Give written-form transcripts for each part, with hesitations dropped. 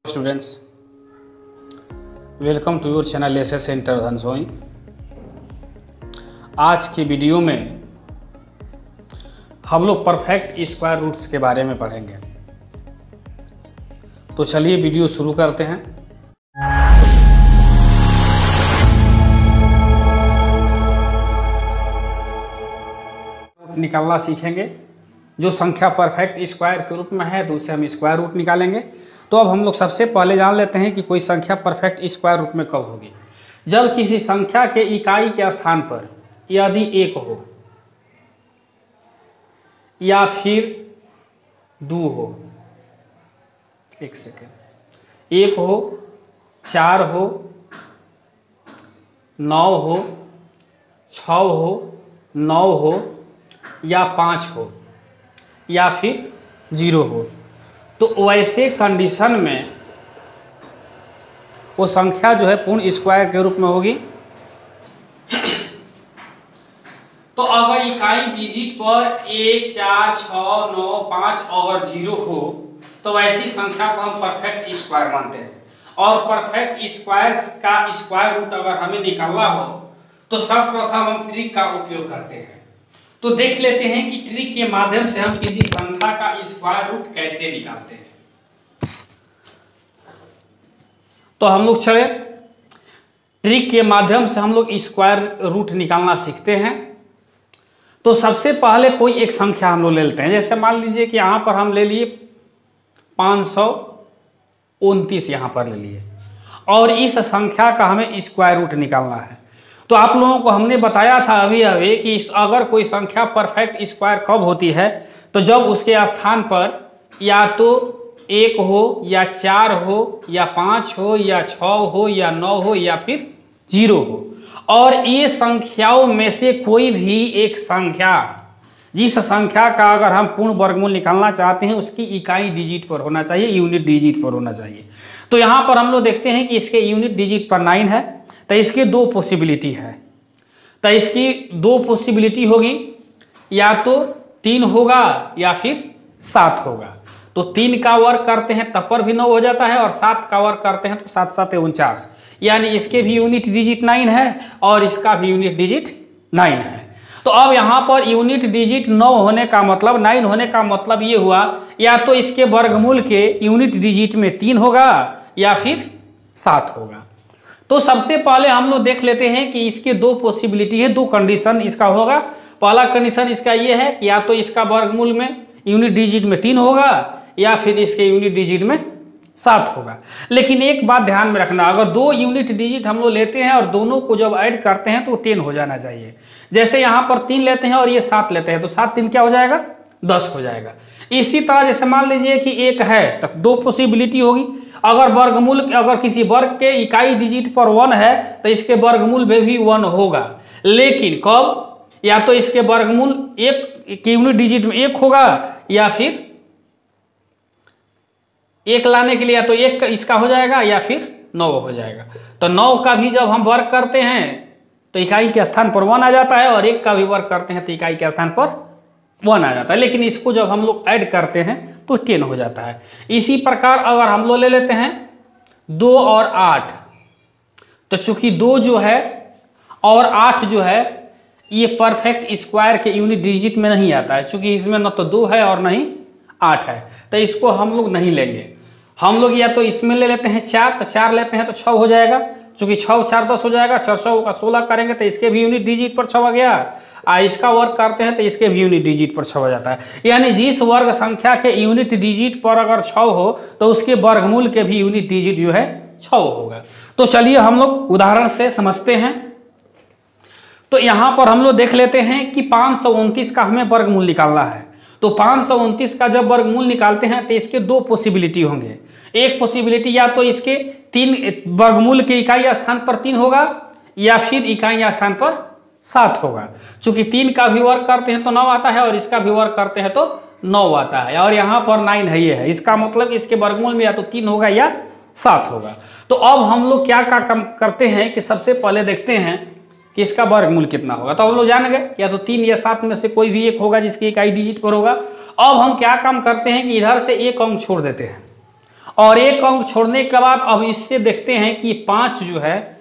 Students, welcome to your channel SS centre Dhansoi. आज की video में हम लोग परफेक्ट स्क्वायर रूट्स के बारे में पढ़ेंगे। तो चलिए वीडियो शुरू करते हैं। निकालना सीखेंगे। जो संख्या परफेक्ट स्क्वायर के रूप में है तो उसे हम स्क्वायर रूट निकालेंगे। तो अब हम लोग सबसे पहले जान लेते हैं कि कोई संख्या परफेक्ट स्क्वायर रूट में कब होगी। जब किसी संख्या के इकाई के स्थान पर यदि 1 हो या फिर 2 हो, 1 सेकेंड, 1 हो, 4 हो, 9 हो, 6 हो, 9 हो या 5 हो या फिर 0 हो, तो वैसे कंडीशन में वो संख्या जो है पूर्ण स्क्वायर के रूप में होगी। तो अगर इकाई डिजिट पर 1, 4, 6, 9, 5 और 0 हो तो वैसी संख्या को हम परफेक्ट स्क्वायर मानते हैं। और परफेक्ट स्क्वायर का स्क्वायर रूट अगर हमें निकालना हो तो सर्वप्रथम हम ट्रिक का उपयोग करते हैं। तो देख लेते हैं कि ट्रिक के माध्यम से हम किसी संख्या का स्क्वायर रूट कैसे निकालते हैं। तो हम लोग चले ट्रिक के माध्यम से हम लोग स्क्वायर रूट निकालना सीखते हैं। तो सबसे पहले कोई एक संख्या हम लोग ले लेते हैं। जैसे मान लीजिए कि यहाँ पर हम ले लिए 529 यहाँ पर ले लिए और इस संख्या का हमें स्क्वायर रूट निकालना है। तो आप लोगों को हमने बताया था अभी कि अगर कोई संख्या परफेक्ट स्क्वायर कब होती है तो जब उसके स्थान पर या तो 1 हो या 4 हो या 5 हो या 6 हो या 9 हो या फिर 0 हो। और ये संख्याओं में से कोई भी एक संख्या, जिस संख्या का अगर हम पूर्ण वर्गमूल निकालना चाहते हैं उसकी इकाई डिजिट पर होना चाहिए, यूनिट डिजिट पर होना चाहिए। तो यहाँ पर हम लोग देखते हैं कि इसके यूनिट डिजिट पर 9 है, तो इसकी 2 पॉसिबिलिटी है। तो इसकी 2 पॉसिबिलिटी होगी, या तो 3 होगा या फिर 7 होगा। तो 3 का वर्ग करते हैं तब पर भी 9 हो जाता है और 7 का वर्ग करते हैं तो 7 7 49, यानी इसके भी यूनिट डिजिट 9 है और इसका भी यूनिट डिजिट 9 है। तो अब यहाँ पर यूनिट डिजिट 9 होने का मतलब, 9 होने का मतलब ये हुआ या तो इसके वर्गमूल के यूनिट डिजिट में 3 होगा या फिर 7 होगा। तो सबसे पहले हम लोग देख लेते हैं कि इसके 2 पॉसिबिलिटी है, 2 कंडीशन इसका होगा। पहला कंडीशन इसका ये है कि या तो इसका वर्गमूल में यूनिट डिजिट में 3 होगा या फिर इसके यूनिट डिजिट में 7 होगा। लेकिन एक बात ध्यान में रखना, अगर 2 यूनिट डिजिट हम लोग लेते हैं और दोनों को जब ऐड करते हैं तो 10 हो जाना चाहिए। जैसे यहाँ पर 3 लेते हैं और ये 7 लेते हैं तो 7 3 क्या हो जाएगा, 10 हो जाएगा। इसी तरह जैसे मान लीजिए कि 1 है तब 2 पॉसिबिलिटी होगी। अगर वर्गमूल, अगर किसी वर्ग के इकाई डिजिट पर 1 है तो इसके वर्गमूल में भी 1 होगा। लेकिन कब, या तो इसके वर्गमूल 1 की यूनिट डिजिट में 1 होगा या फिर 1 लाने के लिए या तो 1 इसका हो जाएगा या फिर 9 हो जाएगा। तो 9 का भी जब हम वर्ग करते हैं तो इकाई के स्थान पर 1 आ जाता है और 1 का भी वर्ग करते हैं तो इकाई के स्थान पर 1 आ जाता है। लेकिन इसको जब हम लोग ऐड करते हैं तो 10 हो जाता है। इसी प्रकार अगर हम लोग ले लेते हैं 2 और 8, तो चूंकि 2 जो है और 8 जो है ये परफेक्ट स्क्वायर के यूनिट डिजिट में नहीं आता है, चूंकि इसमें न तो 2 है और नहीं 8 है, तो इसको हम लोग नहीं लेंगे। हम लोग या तो इसमें ले लेते हैं 4, तो 4 लेते हैं तो 6 हो जाएगा। चूंकि 6 4 10 हो जाएगा, 4 का 16 करेंगे तो इसके भी यूनिट डिजिट पर 6 आ गया। इसका वर्ग करते हैं तो इसके भी यूनिट डिजिट पर 6 हो जाता है। यानी जिस वर्ग संख्या के यूनिट डिजिट पर अगर 6 हो तो उसके वर्गमूल के भी यूनिट डिजिट जो है 6 होगा। तो चलिए हम लोग उदाहरण से समझते हैं। तो यहाँ पर हम लोग देख लेते हैं कि 529 का हमें वर्गमूल निकालना है। तो 529 का जब वर्गमूल निकालते हैं तो इसके 2 पॉसिबिलिटी होंगे। एक पॉसिबिलिटी या तो इसके 3 वर्गमूल के इकाई स्थान पर 3 होगा या फिर इकाई स्थान पर 7 होगा। चूंकि 3 का भी वर्ग करते हैं तो 9 आता है और इसका भी वर्ग करते हैं तो 9 आता है और यहाँ पर 9 है, ये है। इसका मतलब इसके वर्गमूल में या तो 3 होगा या 7 होगा। तो अब हम लोग क्या करते हैं कि सबसे पहले देखते हैं कि इसका वर्गमूल कितना होगा। तो हम लोग जान गए या तो 3 या 7 में से कोई भी एक होगा जिसकी इकाई डिजिट पर होगा। अब हम क्या काम करते हैं कि इधर से एक अंक छोड़ देते हैं और एक अंक छोड़ने के बाद अब इससे देखते हैं कि 5 जो है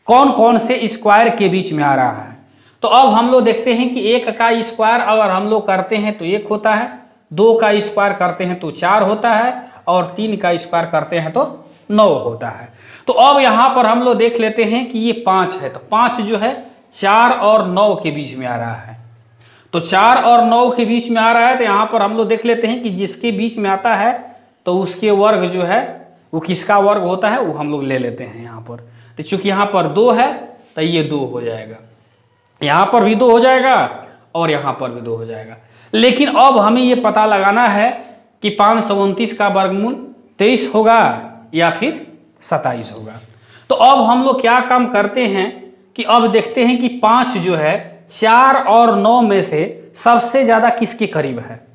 कौन कौन से स्क्वायर के बीच में आ रहा है। तो अब हम लोग देखते हैं कि 1 का स्क्वायर अगर हम लोग करते हैं तो 1 होता है, 2 का स्क्वायर करते हैं तो 4 होता है, और 3 का स्क्वायर करते हैं तो 9 होता है। तो अब यहाँ पर हम लोग देख लेते हैं कि ये 5 है, तो 5 जो है 4 और 9 के बीच में आ रहा है। तो 4 और 9 के बीच में आ रहा है, तो यहाँ पर हम लोग देख लेते हैं कि जिसके बीच में आता है तो उसके वर्ग जो है वो किसका वर्ग होता है वो हम लोग ले लेते हैं यहाँ पर। तो चूंकि यहाँ पर 2 है तो ये 2 हो जाएगा, यहाँ पर भी 2 हो जाएगा और यहाँ पर भी 2 हो जाएगा। लेकिन अब हमें ये पता लगाना है कि 529 का वर्गमूल 23 होगा या फिर 27 होगा। तो अब हम लोग क्या काम करते हैं कि अब देखते हैं कि 5 जो है 4 और 9 में से सबसे ज्यादा किसके करीब है।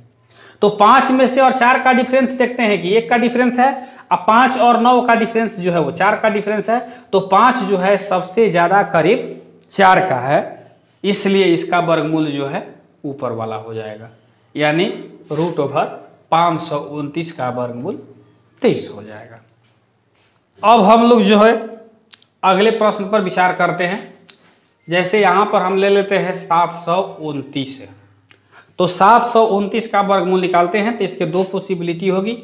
तो 5 में से और 4 का डिफरेंस देखते हैं कि 1 का डिफरेंस है, अब 5 और 9 का डिफरेंस जो है वो 4 का डिफरेंस है। तो 5 जो है सबसे ज्यादा करीब 4 का है, इसलिए इसका वर्गमूल जो है ऊपर वाला हो जाएगा, यानी √529 का वर्गमूल 23 हो जाएगा। अब हम लोग जो है अगले प्रश्न पर विचार करते हैं। जैसे यहाँ पर हम ले लेते हैं 729 है, तो 729 का वर्गमूल निकालते हैं तो इसके 2 पॉसिबिलिटी होगी,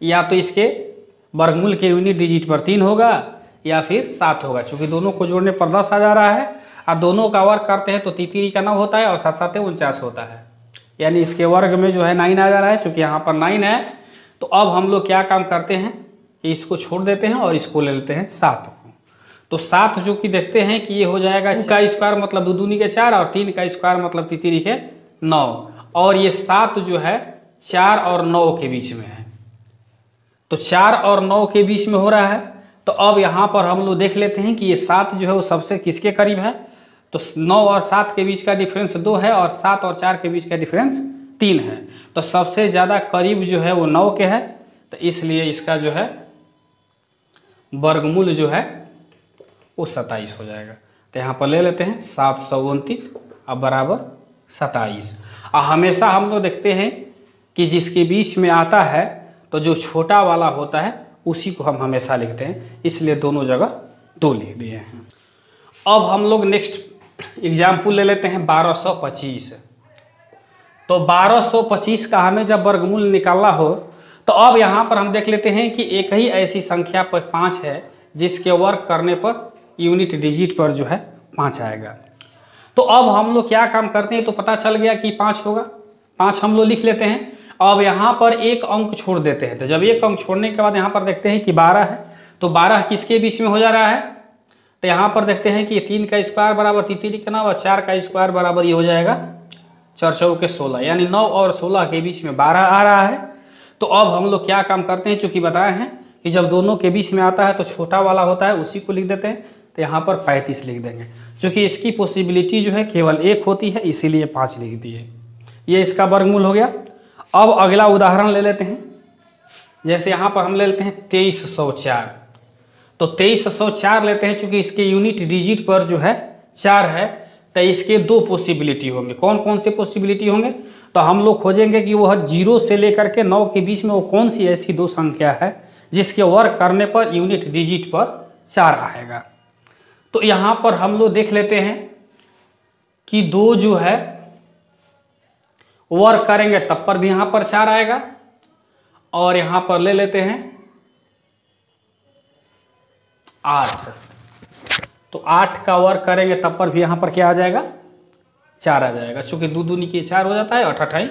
या तो इसके वर्गमूल के यूनिट डिजिट पर 3 होगा या फिर 7 होगा। चूंकि दोनों को जोड़ने पर 10 आ जा रहा है और दोनों का वर्ग करते हैं तो 3 का 9 होता है और 7 7 49 होता है, यानी इसके वर्ग में जो है 9 आ जा रहा है। चूंकि यहाँ पर 9 है तो अब हम लोग क्या काम करते हैं कि इसको छोड़ देते हैं और इसको ले लेते हैं 7 को। तो 7 जो कि देखते हैं कि ये हो जाएगा 2 का स्क्वायर मतलब 2 दूनी के 4 और 3 का स्क्वायर मतलब 3 के 9, और ये 7 जो है 4 और 9 के बीच में है। तो 4 और 9 के बीच में हो रहा है। तो अब यहाँ पर हम लोग देख लेते हैं कि ये 7 जो है वो सबसे किसके करीब है। तो 9 और 7 के बीच का डिफरेंस 2 है और 7 और 4 के बीच का डिफरेंस 3 है। तो सबसे ज़्यादा करीब जो है वो 9 के है, तो इसलिए इसका जो है वर्गमूल जो है वो 27 हो जाएगा। तो यहाँ पर ले लेते हैं 729 अब बराबर 27। और हमेशा हम लोग देखते हैं कि जिसके बीच में आता है तो जो छोटा वाला होता है उसी को हम हमेशा लिखते हैं, इसलिए दोनों जगह 2 लिख दिए हैं। अब हम लोग नेक्स्ट एग्जाम्पल ले लेते हैं 1225। तो 1225 का हमें जब वर्गमूल निकालना हो तो अब यहाँ पर हम देख लेते हैं कि एक ही ऐसी संख्या पर 5 है जिसके वर्ग करने पर यूनिट डिजिट पर जो है 5 आएगा। तो अब हम लोग क्या काम करते हैं, तो पता चल गया कि 5 होगा, 5 हम लोग लिख लेते हैं। अब यहाँ पर एक अंक छोड़ देते हैं, तो जब एक अंक छोड़ने के बाद यहाँ पर देखते हैं कि 12 है, तो 12 किसके बीच में हो जा रहा है। तो यहाँ पर देखते हैं कि 3 का स्क्वायर बराबर 3 का 9 और 4 का स्क्वायर बराबर ये हो जाएगा 4 4 के 16, यानी 9 और 16 के बीच में 12 आ रहा है। तो अब हम लोग क्या काम करते हैं, चूंकि बताए हैं कि जब दोनों के बीच में आता है तो छोटा वाला होता है उसी को लिख देते हैं। तो यहाँ पर 35 लिख देंगे, चूंकि इसकी पॉसिबिलिटी जो है केवल 1 होती है इसीलिए 5 लिख दिए। ये इसका वर्गमूल हो गया। अब अगला उदाहरण ले लेते हैं। जैसे यहाँ पर हम ले लेते हैं 2304। तो 2304 लेते हैं, चूंकि इसके यूनिट डिजिट पर जो है 4 है, तो इसके 2 पॉसिबिलिटी होंगे। कौन कौन से पॉसिबिलिटी होंगे, तो हम लोग खोजेंगे कि वह 0 से लेकर के 9 के बीच में वो कौन सी ऐसी 2 संख्या है जिसके वर्ग करने पर यूनिट डिजिट पर 4 आएगा। तो यहाँ पर हम लोग देख लेते हैं कि 2 जो है वर्ग करेंगे तब पर भी यहाँ पर 4 आएगा, और यहाँ पर ले लेते हैं 8। तो 8 का वर्ग करेंगे तब पर भी यहाँ पर क्या आ जाएगा, 4 आ जाएगा। चूंकि 2 दूनी के 4 हो जाता है, 8 8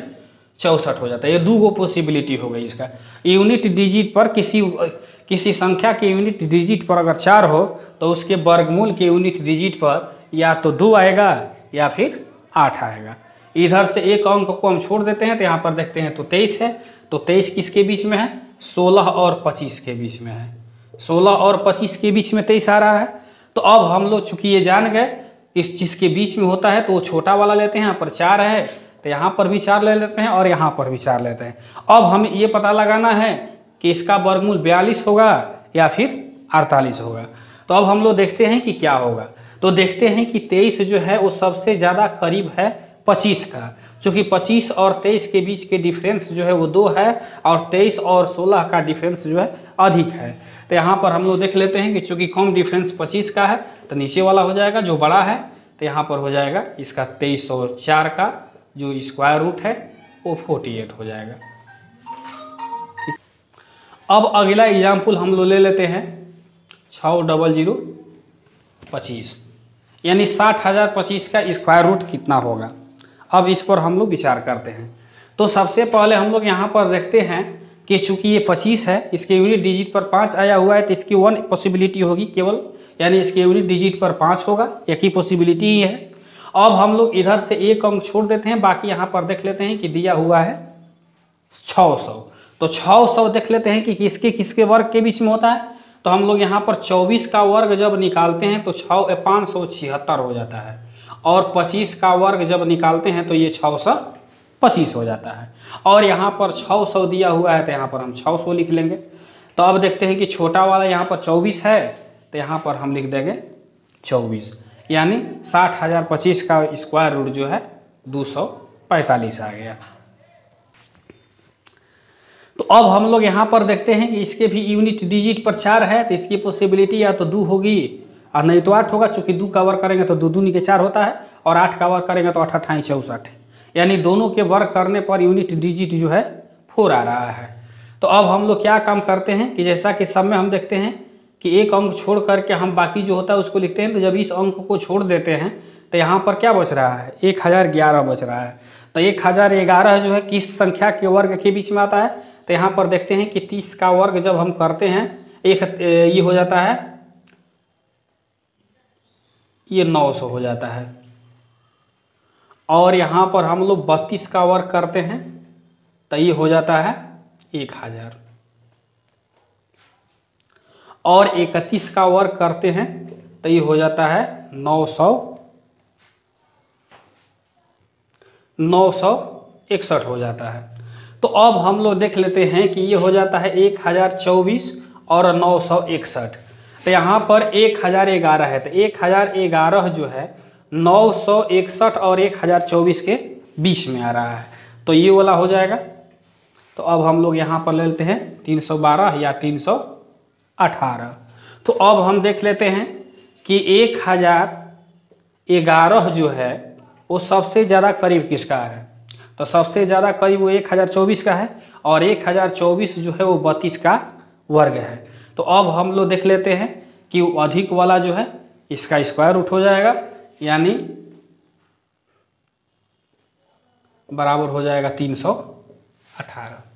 64 हो जाता है। ये 2 पॉसिबिलिटी हो गई इसका। यूनिट डिजिट पर किसी संख्या के यूनिट डिजिट पर अगर 4 हो तो उसके वर्गमूल के यूनिट डिजिट पर या तो 2 आएगा या फिर 8 आएगा। इधर से एक अंक को हम छोड़ देते हैं, तो यहाँ पर देखते हैं तो 23 है। तो 23 किसके बीच में है, 16 और 25 के बीच में है। 16 और 25 के बीच में 23 आ रहा है। तो अब हम लोग चूंकि ये जान गए इस चीज़ के बीच में होता है तो वो छोटा वाला लेते हैं। यहाँ पर 4 है तो यहाँ पर भी 4 ले लेते हैं और यहाँ पर भी 4 लेते हैं। अब हमें ये पता लगाना है कि इसका वर्गमूल 42 होगा या फिर 48 होगा। तो अब हम लोग देखते हैं कि क्या होगा। तो देखते हैं कि 23 जो है वो सबसे ज़्यादा करीब है 25 का। चूँकि 25 और 23 के बीच के डिफरेंस जो है वो 2 है और 23 और 16 का डिफरेंस जो है अधिक है। तो यहाँ पर हम लोग देख लेते हैं कि चूँकि कम डिफरेंस 25 का है तो नीचे वाला हो जाएगा, जो बड़ा है तो यहाँ पर हो जाएगा इसका 2304 का जो स्क्वायर रूट है वो 48 हो जाएगा। अब अगला एग्जाम्पल हम लोग ले लेते हैं 60025, यानी 60,025 का स्क्वायर रूट कितना होगा। अब इस पर हम लोग विचार करते हैं। तो सबसे पहले हम लोग यहाँ पर देखते हैं कि चूंकि ये 25 है, इसके यूनिट डिजिट पर 5 आया हुआ है तो इसकी 1 पॉसिबिलिटी होगी केवल, यानी इसके यूनिट डिजिट पर 5 होगा, एक ही पॉसिबिलिटी ही है। अब हम लोग इधर से एक अंक छोड़ देते हैं, बाकी यहाँ पर देख लेते हैं कि दिया हुआ है 600, तो 600 देख लेते हैं कि किसके किसके वर्ग के बीच में होता है। तो हम लोग यहाँ पर 24 का वर्ग जब निकालते हैं तो 576 हो जाता है, और 25 का वर्ग जब निकालते हैं तो ये 625 हो जाता है। और यहाँ पर 600 दिया हुआ है तो यहाँ पर हम 600 लिख लेंगे। तो अब देखते हैं कि छोटा वाला यहाँ पर 24 है तो यहाँ पर हम लिख देंगे 24, यानी 60,025 का स्क्वायर रूट जो है 245 आ गया। तो अब हम लोग यहाँ पर देखते हैं कि इसके भी यूनिट डिजिट पर 4 है तो इसकी पॉसिबिलिटी या तो 2 होगी और नहीं तो 8 होगा, चूँकि 2 का वर्ग करेंगे तो 2 दूनी के 4 होता है और 8 का वर्ग करेंगे तो 8 8 64, यानी दोनों के वर्ग करने पर यूनिट डिजिट जो है 4 आ रहा है। तो अब हम लोग क्या काम करते हैं कि जैसा कि सब में हम देखते हैं कि एक अंक छोड़ करके हम बाकी जो होता है उसको लिखते हैं। तो जब इस अंक को छोड़ देते हैं तो यहाँ पर क्या बच रहा है, 1011 बच रहा है। तो 1011 जो है किस संख्या के वर्ग के बीच में आता है, तो यहाँ पर देखते हैं कि 30 का वर्ग जब हम करते हैं ये हो जाता है, ये 900 हो जाता है। और यहाँ पर हम लोग 32 का वर्ग करते हैं तो ये हो जाता है 1000, और 31 का वर्ग करते हैं तो ये हो जाता है 961 हो जाता है। तो अब हम लोग देख लेते हैं कि ये हो जाता है 1024 और 961। तो यहाँ पर 1011 है तो 1011 जो है 961 और 1024 के बीच में आ रहा है, तो ये वाला हो जाएगा। तो अब हम लोग यहाँ पर ले लेते हैं 312 या 318। तो अब हम देख लेते हैं कि 1011 जो है वो सबसे ज़्यादा करीब किसका है, तो सबसे ज़्यादा करीब वो 1024 का है, और 1024 जो है वो 32 का वर्ग है। तो अब हम लोग देख लेते हैं कि वो अधिक वाला जो है इसका स्क्वायर रूट हो जाएगा, यानी बराबर हो जाएगा 318।